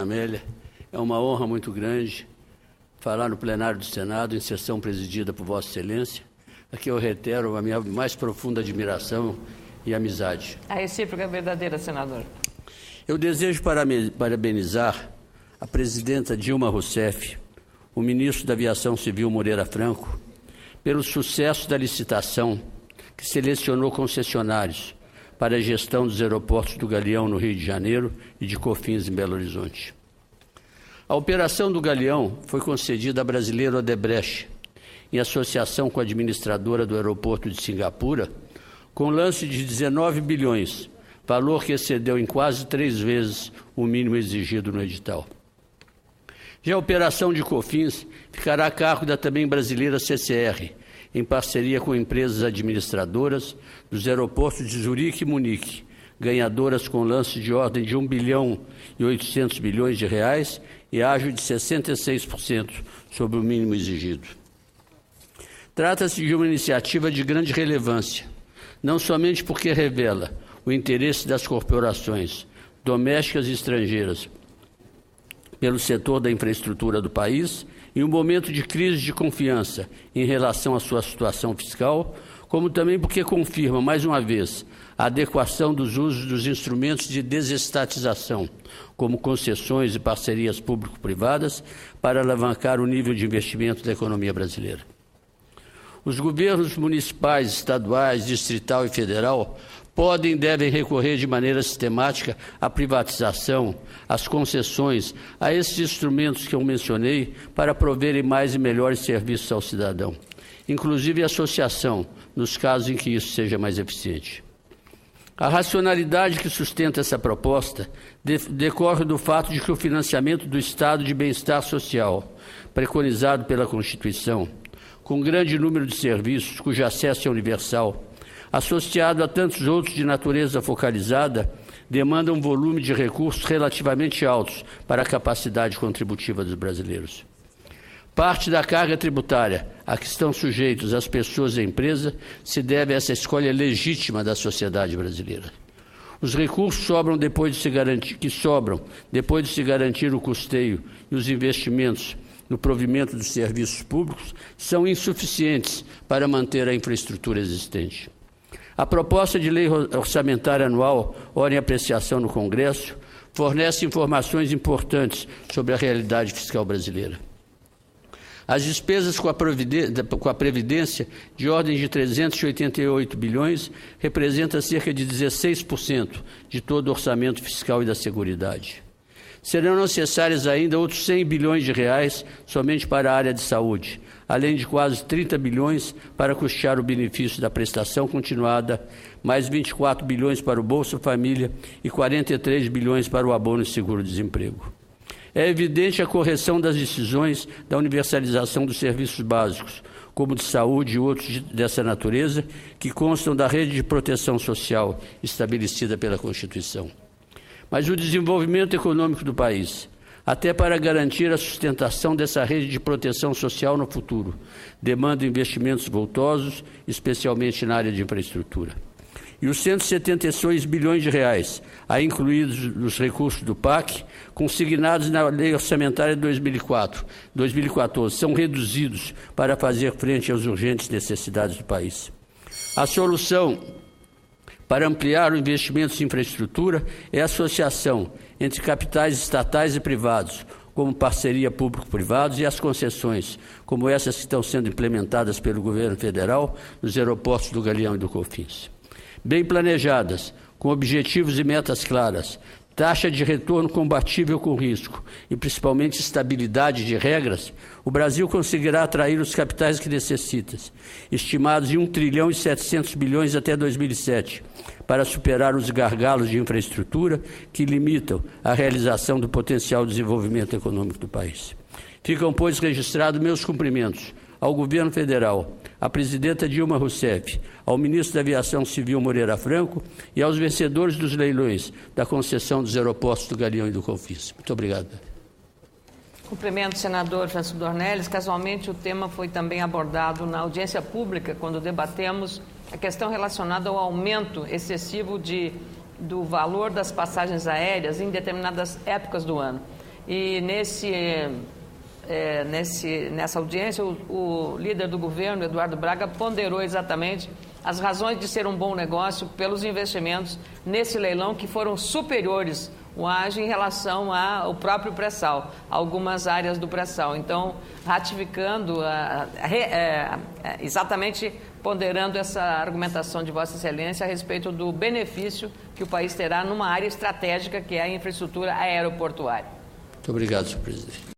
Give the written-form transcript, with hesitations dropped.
Amélia, é uma honra muito grande falar no plenário do Senado, em sessão presidida por Vossa Excelência. Aqui eu reitero a minha mais profunda admiração e amizade. A recíproca é verdadeira, senador. Eu desejo parabenizar a presidenta Dilma Rousseff, o ministro da Aviação Civil Moreira Franco, pelo sucesso da licitação que selecionou concessionários para a gestão dos aeroportos do Galeão, no Rio de Janeiro, e de Cofins, em Belo Horizonte. A operação do Galeão foi concedida à brasileira Odebrecht, em associação com a administradora do aeroporto de Singapura, com lance de 19 bilhões, valor que excedeu em quase 3 vezes o mínimo exigido no edital. Já a operação de Cofins ficará a cargo da também brasileira CCR, em parceria com empresas administradoras dos aeroportos de Zurique e Munique, ganhadoras com lance de ordem de 1 bilhão e 800 bilhões de reais e ágio de 66% sobre o mínimo exigido. Trata-se de uma iniciativa de grande relevância, não somente porque revela o interesse das corporações domésticas e estrangeiras pelo setor da infraestrutura do país, em um momento de crise de confiança em relação à sua situação fiscal, como também porque confirma, mais uma vez, a adequação dos usos dos instrumentos de desestatização, como concessões e parcerias público-privadas, para alavancar o nível de investimento da economia brasileira. Os governos municipais, estaduais, distrital e federal podem e devem recorrer de maneira sistemática à privatização, às concessões, a esses instrumentos que eu mencionei para proverem mais e melhores serviços ao cidadão, inclusive a associação, nos casos em que isso seja mais eficiente. A racionalidade que sustenta essa proposta decorre do fato de que o financiamento do Estado de bem-estar social, preconizado pela Constituição, com grande número de serviços cujo acesso é universal, associado a tantos outros de natureza focalizada, demanda um volume de recursos relativamente altos para a capacidade contributiva dos brasileiros. Parte da carga tributária a que estão sujeitos as pessoas e a empresa se deve a essa escolha legítima da sociedade brasileira. Os recursos sobram depois de se garantir o custeio e os investimentos no provimento dos serviços públicos são insuficientes para manter a infraestrutura existente. A proposta de lei orçamentária anual, ora em apreciação no Congresso, fornece informações importantes sobre a realidade fiscal brasileira. As despesas com a Previdência, de ordem de 388 bilhões, representam cerca de 16% de todo o orçamento fiscal e da Seguridade. Serão necessários ainda outros 100 bilhões de reais somente para a área de saúde, além de quase 30 bilhões para custear o benefício da prestação continuada, mais 24 bilhões para o Bolsa Família e 43 bilhões para o abono de seguro-desemprego. É evidente a correção das decisões da universalização dos serviços básicos, como de saúde e outros dessa natureza, que constam da rede de proteção social estabelecida pela Constituição. Mas o desenvolvimento econômico do país, até para garantir a sustentação dessa rede de proteção social no futuro, demanda investimentos voltosos, especialmente na área de infraestrutura. E os 176 bilhões de reais, aí incluídos nos recursos do PAC, consignados na Lei Orçamentária de 2014, são reduzidos para fazer frente às urgentes necessidades do país. A solução para ampliar o investimento em infraestrutura é a associação entre capitais estatais e privados, como parceria público-privados, e as concessões, como essas que estão sendo implementadas pelo governo federal nos aeroportos do Galeão e do Cofins. Bem planejadas, com objetivos e metas claras, taxa de retorno compatível com risco e, principalmente, estabilidade de regras, o Brasil conseguirá atrair os capitais que necessita, estimados em 1 trilhão e 700 bilhões até 2007, para superar os gargalos de infraestrutura que limitam a realização do potencial desenvolvimento econômico do país. Ficam, pois, registrados meus cumprimentos ao Governo Federal, à Presidenta Dilma Rousseff, ao Ministro da Aviação Civil Moreira Franco e aos vencedores dos leilões da concessão dos aeroportos do Galeão e do Cofins. Muito obrigado. Cumprimento o senador Francisco Dornelles. Casualmente, o tema foi também abordado na audiência pública, quando debatemos a questão relacionada ao aumento excessivo do valor das passagens aéreas em determinadas épocas do ano. E nessa audiência, o líder do governo, Eduardo Braga, ponderou exatamente as razões de ser um bom negócio pelos investimentos nesse leilão, que foram superiores o AGE em relação ao próprio pré-sal, algumas áreas do pré-sal. Então, ratificando, exatamente ponderando essa argumentação de Vossa Excelência a respeito do benefício que o país terá numa área estratégica que é a infraestrutura aeroportuária. Muito obrigado, senhor presidente.